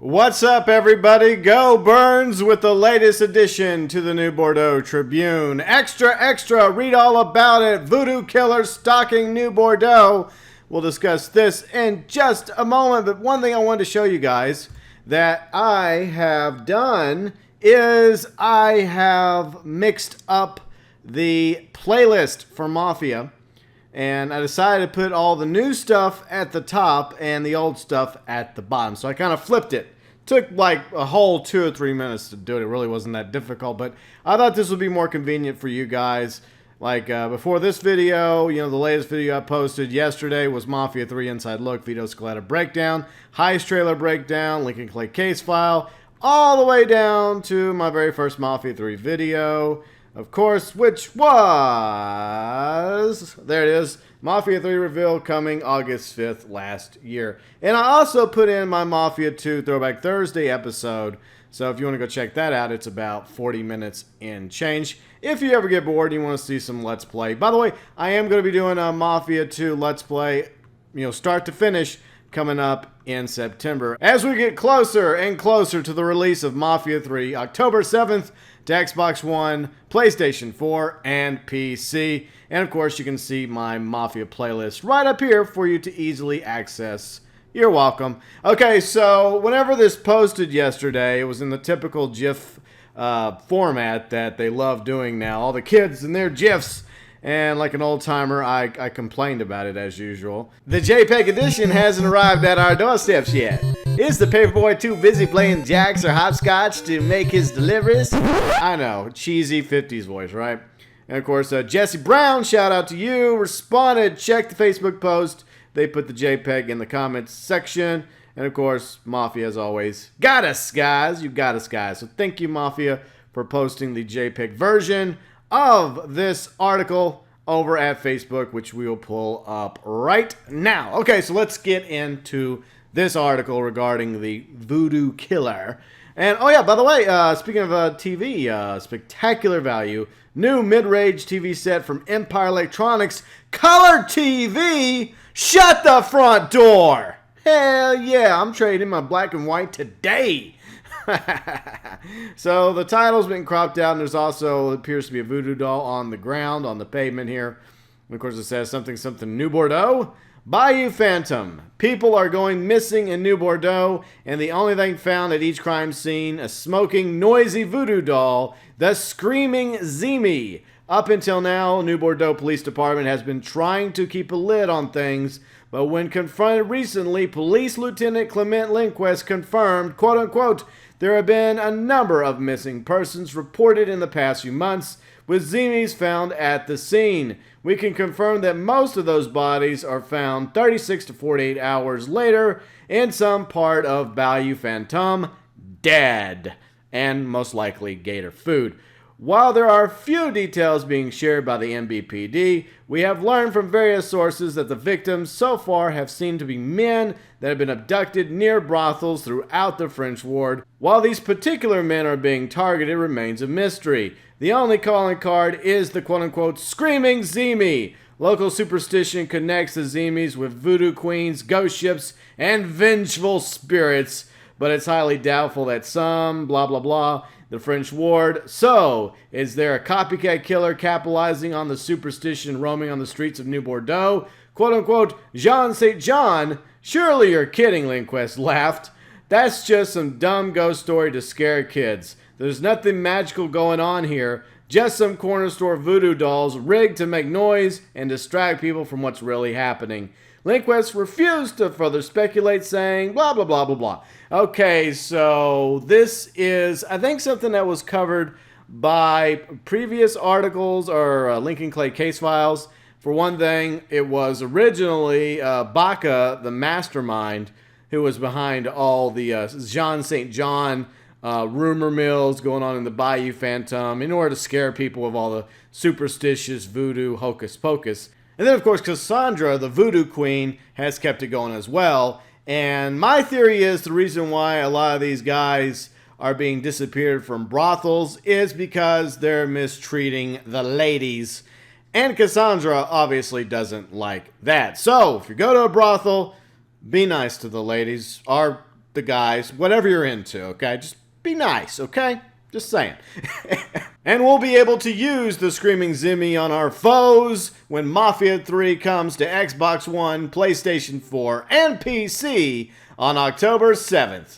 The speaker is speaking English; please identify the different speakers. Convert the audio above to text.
Speaker 1: What's up, everybody? GeauxBurns with the latest addition to the new Bordeaux Tribune. Extra, extra, read all about it. Voodoo Killer stalking new Bordeaux. We'll discuss this in just a moment, but one thing I wanted to show you guys that I have done is I have mixed up the playlist for Mafia. And I decided to put all the new stuff at the top and the old stuff at the bottom. So I kind of flipped it. Took like a whole 2 or 3 minutes to do it. It really wasn't that difficult. But I thought this would be more convenient for you guys. Like before this video, the latest video I posted yesterday was Mafia 3 Inside Look, Vito Scaletta Breakdown, Heist Trailer Breakdown, Lincoln Clay Case File, all the way down to my very first Mafia 3 video. Of course, which was, there it is, Mafia 3 reveal coming August 5th last year. And I also put in my Mafia 2 Throwback Thursday episode. So if you want to go check that out, it's about 40 minutes and change. If you ever get bored and you want to see some Let's Play. By the way, I am going to be doing a Mafia 2 Let's Play, start to finish, coming up in September. As we get closer and closer to the release of Mafia 3, October 7th, to Xbox One, PlayStation 4, and PC. And of course, you can see my Mafia playlist right up here for you to easily access. You're welcome. Okay, so whenever this posted yesterday, it was in the typical GIF format that they love doing now. All the kids and their GIFs. And like an old timer, I complained about it as usual. The JPEG edition hasn't arrived at our doorsteps yet. Is the paperboy too busy playing jacks or hopscotch to make his deliveries? I know, cheesy 50s voice, right? And of course, Jesse Brown, shout out to you, responded, check the Facebook post. They put the JPEG in the comments section. And of course, Mafia, as always, got us, guys. You got us, guys. So thank you, Mafia, for posting the JPEG version of this article over at Facebook, which we will pull up right now. Okay, so let's get into this article regarding the Voodoo Killer. And, oh yeah, by the way, speaking of TV, spectacular value, new mid-range TV set from Empire Electronics, Color TV, shut the front door. Hell yeah, I'm trading my black and white today. So the title's been cropped out, and there's also, it appears to be a voodoo doll on the ground, on the pavement here. And of course it says something New Bordeaux. Bayou Phantom. People are going missing in New Bordeaux, and the only thing found at each crime scene, a smoking, noisy voodoo doll, the Screaming Zimi. Up until now, New Bordeaux Police Department has been trying to keep a lid on things, but when confronted recently, Police Lieutenant Clement Lindquist confirmed, quote-unquote, there have been a number of missing persons reported in the past few months, with Zimis found at the scene. We can confirm that most of those bodies are found 36 to 48 hours later in some part of Bayou Phantom, dead, and most likely gator food. While there are few details being shared by the MBPD, we have learned from various sources that the victims so far have seemed to be men that have been abducted near brothels throughout the French ward. While these particular men are being targeted remains a mystery. The only calling card is the quote-unquote Screaming Zimi. Local superstition connects the Zimis with voodoo queens, ghost ships, and vengeful spirits, but it's highly doubtful that some blah blah blah the French ward. So, is there a copycat killer capitalizing on the superstition roaming on the streets of New Bordeaux? Quote-unquote, Jean St. John? Surely you're kidding, Lindquist laughed. That's just some dumb ghost story to scare kids. There's nothing magical going on here. Just some corner store voodoo dolls rigged to make noise and distract people from what's really happening. Lindquist refused to further speculate, saying blah, blah, blah, blah, blah. Okay, so this is, I think, something that was covered by previous articles or Lincoln Clay case files. For one thing, it was originally Baca, the mastermind, who was behind all the Jean St. John rumor mills going on in the Bayou Phantom in order to scare people with all the superstitious voodoo hocus pocus. And then, of course, Cassandra, the voodoo queen, has kept it going as well. And my theory is the reason why a lot of these guys are being disappeared from brothels is because they're mistreating the ladies. And Cassandra obviously doesn't like that. So, if you go to a brothel, be nice to the ladies. Or the guys, whatever you're into, okay? Just be nice, okay? Just saying. And we'll be able to use the Screaming Zimmy on our foes when Mafia 3 comes to Xbox One, PlayStation 4, and PC on October 7th.